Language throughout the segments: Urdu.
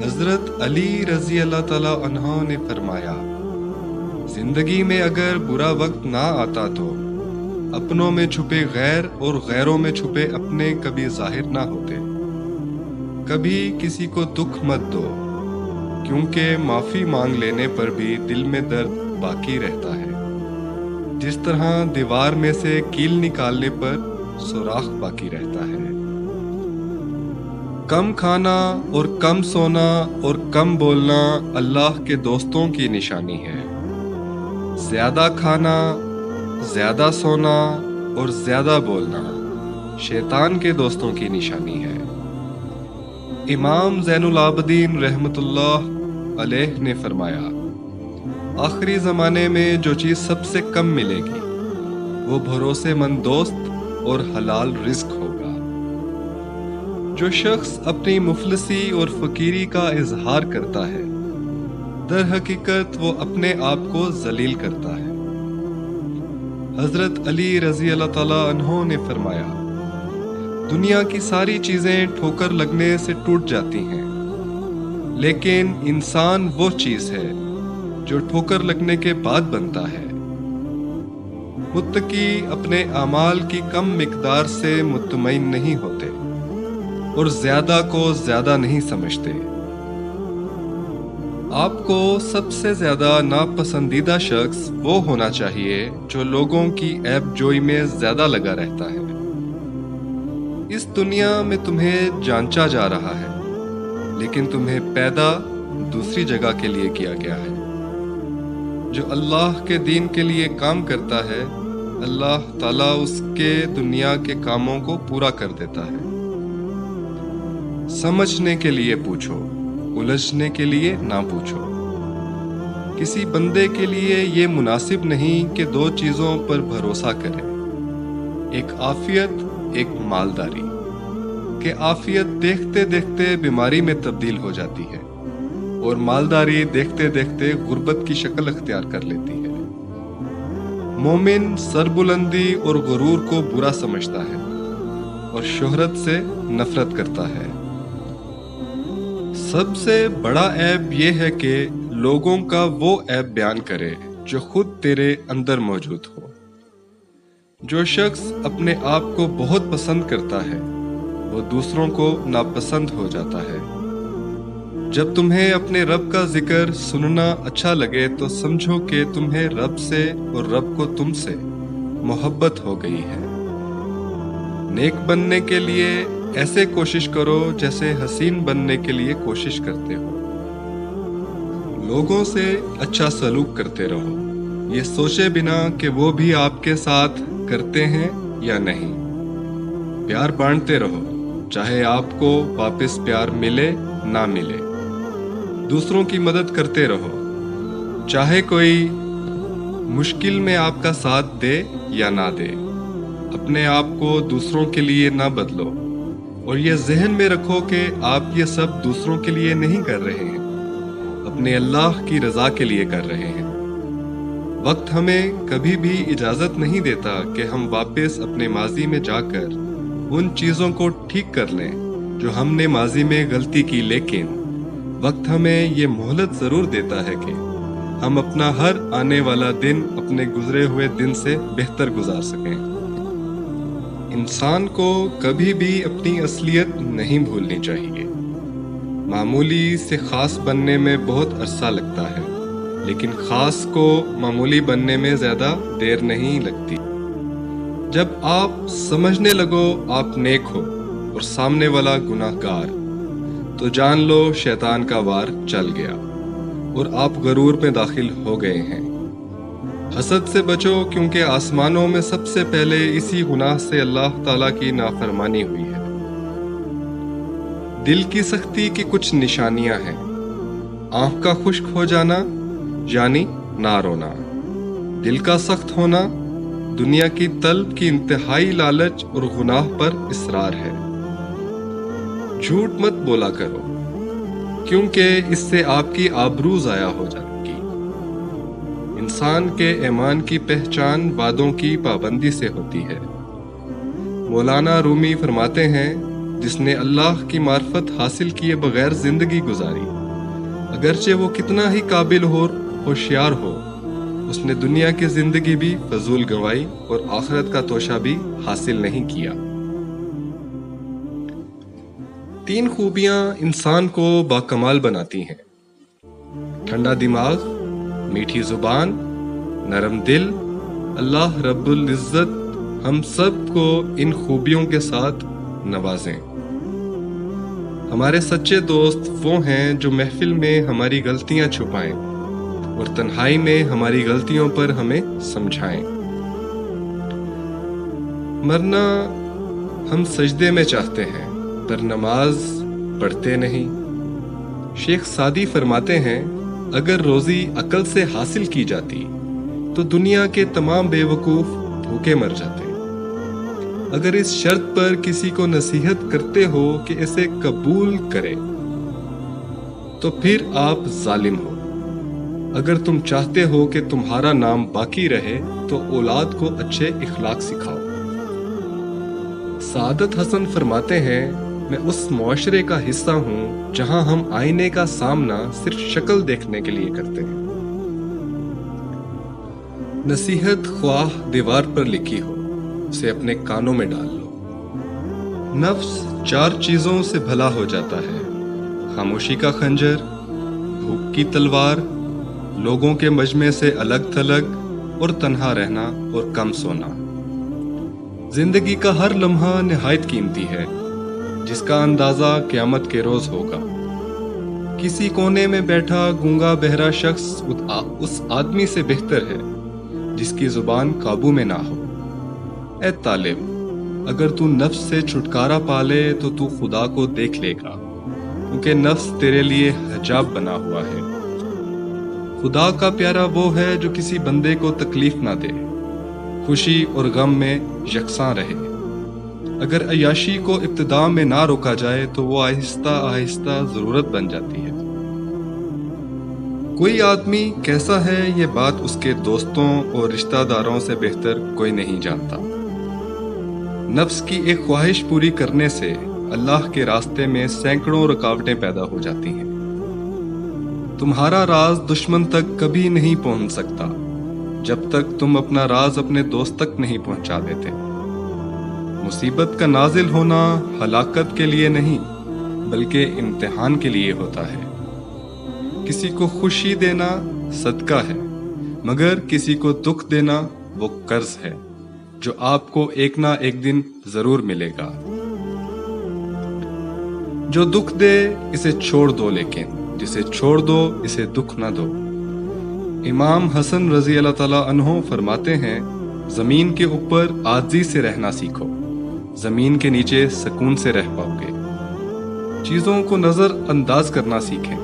حضرت علی رضی اللہ تعالی عنہ نے فرمایا، زندگی میں اگر برا وقت نہ آتا تو اپنوں میں چھپے غیر اور غیروں میں چھپے اپنے کبھی ظاہر نہ ہوتے۔ کبھی کسی کو دکھ مت دو، کیونکہ معافی مانگ لینے پر بھی دل میں درد باقی رہتا ہے، جس طرح دیوار میں سے کیل نکالنے پر سوراخ باقی رہتا ہے۔ کم کھانا اور کم سونا اور کم بولنا اللہ کے دوستوں کی نشانی ہے۔ زیادہ کھانا، زیادہ سونا اور زیادہ بولنا شیطان کے دوستوں کی نشانی ہے۔ امام زین العابدین رحمۃ اللہ علیہ نے فرمایا، آخری زمانے میں جو چیز سب سے کم ملے گی وہ بھروسے مند دوست اور حلال رزق ہوگا۔ جو شخص اپنی مفلسی اور فقیری کا اظہار کرتا ہے، در حقیقت وہ اپنے آپ کو ذلیل کرتا ہے۔ حضرت علی رضی اللہ تعالی عنہ نے فرمایا، دنیا کی ساری چیزیں ٹھوکر لگنے سے ٹوٹ جاتی ہیں، لیکن انسان وہ چیز ہے جو ٹھوکر لگنے کے بعد بنتا ہے۔ متقی اپنے اعمال کی کم مقدار سے مطمئن نہیں ہوتے اور زیادہ کو زیادہ نہیں سمجھتے۔ آپ کو سب سے زیادہ ناپسندیدہ شخص وہ ہونا چاہیے جو لوگوں کی عیب جوئی میں زیادہ لگا رہتا ہے۔ اس دنیا میں تمہیں جانچا جا رہا ہے، لیکن تمہیں پیدا دوسری جگہ کے لیے کیا گیا ہے۔ جو اللہ کے دین کے لیے کام کرتا ہے، اللہ تعالیٰ اس کے دنیا کے کاموں کو پورا کر دیتا ہے۔ سمجھنے کے لیے پوچھو، الجھنے کے لیے نہ پوچھو۔ کسی بندے کے لیے یہ مناسب نہیں کہ دو چیزوں پر بھروسہ کرے، ایک عافیت، ایک مالداری، کہ عافیت دیکھتے دیکھتے بیماری میں تبدیل ہو جاتی ہے اور مالداری دیکھتے دیکھتے غربت کی شکل اختیار کر لیتی ہے۔ مومن سربلندی اور غرور کو برا سمجھتا ہے اور شہرت سے نفرت کرتا ہے۔ سب سے بڑا عیب یہ ہے کہ لوگوں کا وہ عیب بیان کرے جو خود تیرے اندر موجود ہو۔ جو شخص اپنے آپ کو بہت پسند کرتا ہے، وہ دوسروں کو ناپسند ہو جاتا ہے۔ جب تمہیں اپنے رب کا ذکر سننا اچھا لگے تو سمجھو کہ تمہیں رب سے اور رب کو تم سے محبت ہو گئی ہے۔ نیک بننے کے لیے ایسے کوشش کرو جیسے حسین بننے کے لیے کوشش کرتے ہو۔ لوگوں سے اچھا سلوک کرتے رہو، یہ سوچے بنا کہ وہ بھی آپ کے ساتھ کرتے ہیں یا نہیں۔ پیار بانٹتے رہو، چاہے آپ کو واپس پیار ملے نہ ملے۔ دوسروں کی مدد کرتے رہو، چاہے کوئی مشکل میں آپ کا ساتھ دے یا نہ دے۔ اپنے آپ کو دوسروں کے لیے نہ بدلو، اور یہ ذہن میں رکھو کہ آپ یہ سب دوسروں کے لیے نہیں کر رہے ہیں، اپنے اللہ کی رضا کے لیے کر رہے ہیں۔ وقت ہمیں کبھی بھی اجازت نہیں دیتا کہ ہم واپس اپنے ماضی میں جا کر ان چیزوں کو ٹھیک کر لیں جو ہم نے ماضی میں غلطی کی، لیکن وقت ہمیں یہ مہلت ضرور دیتا ہے کہ ہم اپنا ہر آنے والا دن اپنے گزرے ہوئے دن سے بہتر گزار سکیں۔ انسان کو کبھی بھی اپنی اصلیت نہیں بھولنی چاہیے۔ معمولی سے خاص بننے میں بہت عرصہ لگتا ہے، لیکن خاص کو معمولی بننے میں زیادہ دیر نہیں لگتی۔ جب آپ سمجھنے لگو آپ نیک ہو اور سامنے والا گناہ گار، تو جان لو شیطان کا وار چل گیا اور آپ غرور میں داخل ہو گئے ہیں۔ حسد سے بچو، کیونکہ آسمانوں میں سب سے پہلے اسی گناہ سے اللہ تعالیٰ کی نافرمانی ہوئی ہے۔ دل کی سختی کی کچھ نشانیاں ہیں: آنکھ کا خشک ہو جانا یعنی نہ رونا، دل کا سخت ہونا، دنیا کی طلب کی انتہائی لالچ اور گناہ پر اصرار ہے۔ جھوٹ مت بولا کرو، کیونکہ اس سے آپ کی آبرو ضائع ہو جائے گی۔ انسان کے ایمان کی پہچان وعدوں کی پابندی سے ہوتی ہے۔ مولانا رومی فرماتے ہیں، جس نے اللہ کی معرفت حاصل کیے بغیر زندگی گزاری، اگرچہ وہ کتنا ہی قابل اور ہوشیار ہو، اس نے دنیا کی زندگی بھی فضول گنوائی اور آخرت کا توشہ بھی حاصل نہیں کیا۔ 3 خوبیاں انسان کو باکمال بناتی ہیں: ٹھنڈا دماغ، میٹھی زبان، نرم دل۔ اللہ رب العزت ہم سب کو ان خوبیوں کے ساتھ نوازیں۔ ہمارے سچے دوست وہ ہیں جو محفل میں ہماری غلطیاں چھپائیں اور تنہائی میں ہماری غلطیوں پر ہمیں سمجھائیں۔ مرنا ہم سجدے میں چاہتے ہیں پر نماز پڑھتے نہیں۔ شیخ سعدی فرماتے ہیں، اگر روزی عقل سے حاصل کی جاتی تو دنیا کے تمام بے وقوف بھوکے مر جاتے۔ اگر اس شرط پر کسی کو نصیحت کرتے ہو کہ اسے قبول کرے تو پھر آپ ظالم ہو۔ اگر تم چاہتے ہو کہ تمہارا نام باقی رہے تو اولاد کو اچھے اخلاق سکھاؤ۔ سعادت حسن فرماتے ہیں، میں اس معاشرے کا حصہ ہوں جہاں ہم آئینے کا سامنا صرف شکل دیکھنے کے لیے کرتے ہیں۔ نصیحت خواہ دیوار پر لکھی ہو، اسے اپنے کانوں میں ڈال لو۔ نفس 4 چیزوں سے بھلا ہو جاتا ہے: خاموشی کا خنجر، بھوک کی تلوار، لوگوں کے مجمع سے الگ تھلگ اور تنہا رہنا اور کم سونا۔ زندگی کا ہر لمحہ نہایت قیمتی ہے، جس کا اندازہ قیامت کے روز ہوگا۔ کسی کونے میں بیٹھا گونگا بہرا شخص اس آدمی سے بہتر ہے جس کی زبان قابو میں نہ ہو۔ اے طالب، اگر تو نفس سے چھٹکارا پا لے تو تو خدا کو دیکھ لے گا، کیونکہ نفس تیرے لیے حجاب بنا ہوا ہے۔ خدا کا پیارا وہ ہے جو کسی بندے کو تکلیف نہ دے، خوشی اور غم میں یکساں رہے۔ اگر عیاشی کو ابتدا میں نہ روکا جائے تو وہ آہستہ آہستہ ضرورت بن جاتی ہے۔ کوئی آدمی کیسا ہے یہ بات اس کے دوستوں اور رشتہ داروں سے بہتر کوئی نہیں جانتا۔ نفس کی ایک خواہش پوری کرنے سے اللہ کے راستے میں سینکڑوں رکاوٹیں پیدا ہو جاتی ہیں۔ تمہارا راز دشمن تک کبھی نہیں پہنچ سکتا جب تک تم اپنا راز اپنے دوست تک نہیں پہنچا دیتے۔ مصیبت کا نازل ہونا ہلاکت کے لیے نہیں بلکہ امتحان کے لیے ہوتا ہے۔ کسی کو خوشی دینا صدقہ ہے، مگر کسی کو دکھ دینا وہ قرض ہے جو آپ کو ایک نہ ایک دن ضرور ملے گا۔ جو دکھ دے اسے چھوڑ دو، لیکن جسے چھوڑ دو اسے دکھ نہ دو۔ امام حسن رضی اللہ تعالیٰ عنہ فرماتے ہیں، زمین کے اوپر عاجزی سے رہنا سیکھو، زمین کے نیچے سکون سے رہ پاؤ گے۔ چیزوں کو نظر انداز کرنا سیکھیں،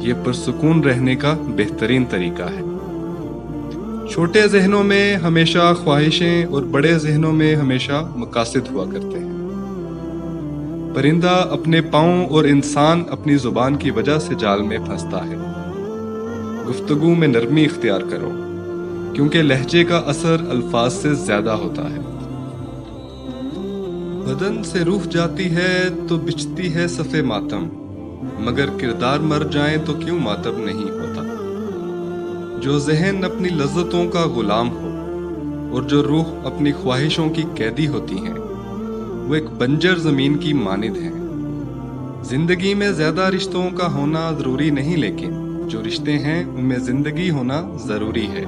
یہ پرسکون رہنے کا بہترین طریقہ ہے۔ چھوٹے ذہنوں میں ہمیشہ خواہشیں اور بڑے ذہنوں میں ہمیشہ مقاصد ہوا کرتے ہیں۔ پرندہ اپنے پاؤں اور انسان اپنی زبان کی وجہ سے جال میں پھنستا ہے۔ گفتگو میں نرمی اختیار کرو، کیونکہ لہجے کا اثر الفاظ سے زیادہ ہوتا ہے۔ بدن سے روح جاتی ہے تو بچتی ہے صف ماتم، مگر کردار مر جائیں تو کیوں ماتم نہیں ہوتا۔ جو ذہن اپنی لذتوں کا غلام ہو اور جو روح اپنی خواہشوں کی قیدی ہوتی ہیں، وہ ایک بنجر زمین کی مانند ہیں۔ زندگی میں زیادہ رشتوں کا ہونا ضروری نہیں، لیکن جو رشتے ہیں ان میں زندگی ہونا ضروری ہے۔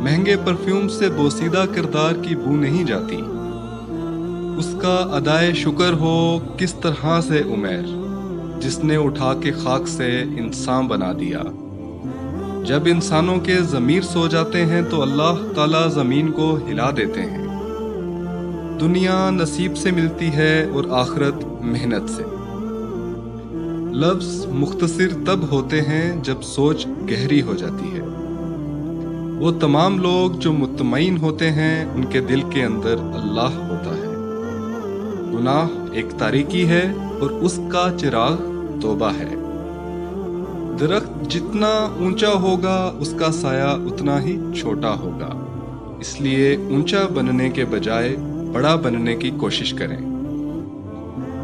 مہنگے پرفیوم سے بوسیدہ کردار کی بو نہیں جاتی، اس کا ادائے شکر ہو کس طرح سے عمیر، جس نے اٹھا کے خاک سے انسان بنا دیا۔ جب انسانوں کے ضمیر سو جاتے ہیں تو اللہ تعالیٰ زمین کو ہلا دیتے ہیں۔ دنیا نصیب سے ملتی ہے اور آخرت محنت سے۔ لفظ مختصر تب ہوتے ہیں جب سوچ گہری ہو جاتی ہے۔ وہ تمام لوگ جو مطمئن ہوتے ہیں ان کے دل کے اندر اللہ ہوتا ہے۔ گناہ ایک تاریکی ہے اور اس کا چراغ توبہ ہے۔ درخت جتنا اونچا ہوگا اس کا سایہ اتنا ہی چھوٹا ہوگا، اس لیے اونچا بننے کے بجائے بڑا بننے کی کوشش کریں۔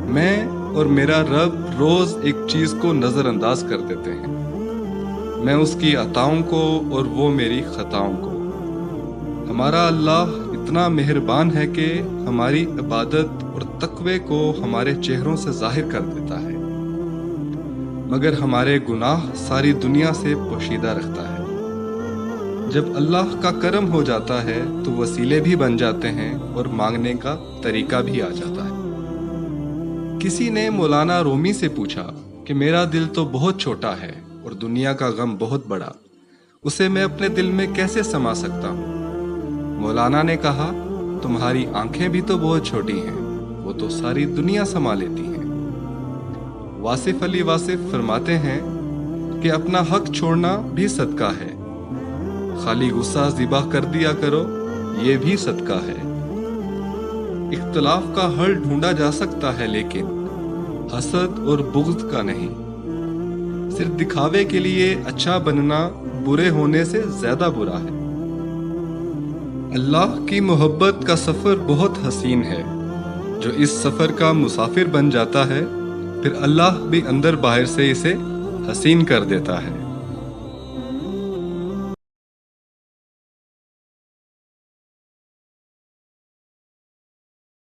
میں اور میرا رب روز ایک چیز کو نظر انداز کر دیتے ہیں، میں اس کی عطاؤں کو اور وہ میری خطاؤں کو۔ ہمارا اللہ اتنا مہربان ہے کہ ہماری عبادت اور تقوی کو ہمارے چہروں سے ظاہر کر دیتا ہے، مگر ہمارے گناہ ساری دنیا سے پوشیدہ رکھتا ہے۔ جب اللہ کا کرم ہو جاتا ہے تو وسیلے بھی بن جاتے ہیں اور مانگنے کا طریقہ بھی آ جاتا ہے۔ کسی نے مولانا رومی سے پوچھا کہ میرا دل تو بہت چھوٹا ہے اور دنیا کا غم بہت بڑا، اسے میں اپنے دل میں کیسے سما سکتا ہوں؟ مولانا نے کہا، تمہاری آنکھیں بھی تو بہت چھوٹی ہیں، وہ تو ساری دنیا سما لیتی ہیں۔ واصف علی واصف فرماتے ہیں کہ اپنا حق چھوڑنا بھی صدقہ ہے، خالی غصہ ذبح کر دیا کرو، یہ بھی صدقہ ہے۔ اختلاف کا حل ڈھونڈا جا سکتا ہے، لیکن حسد اور بغض کا نہیں۔ صرف دکھاوے کے لیے اچھا بننا برے ہونے سے زیادہ برا ہے۔ اللہ کی محبت کا سفر بہت حسین ہے، جو اس سفر کا مسافر بن جاتا ہے پھر اللہ بھی اندر باہر سے اسے حسین کر دیتا ہے۔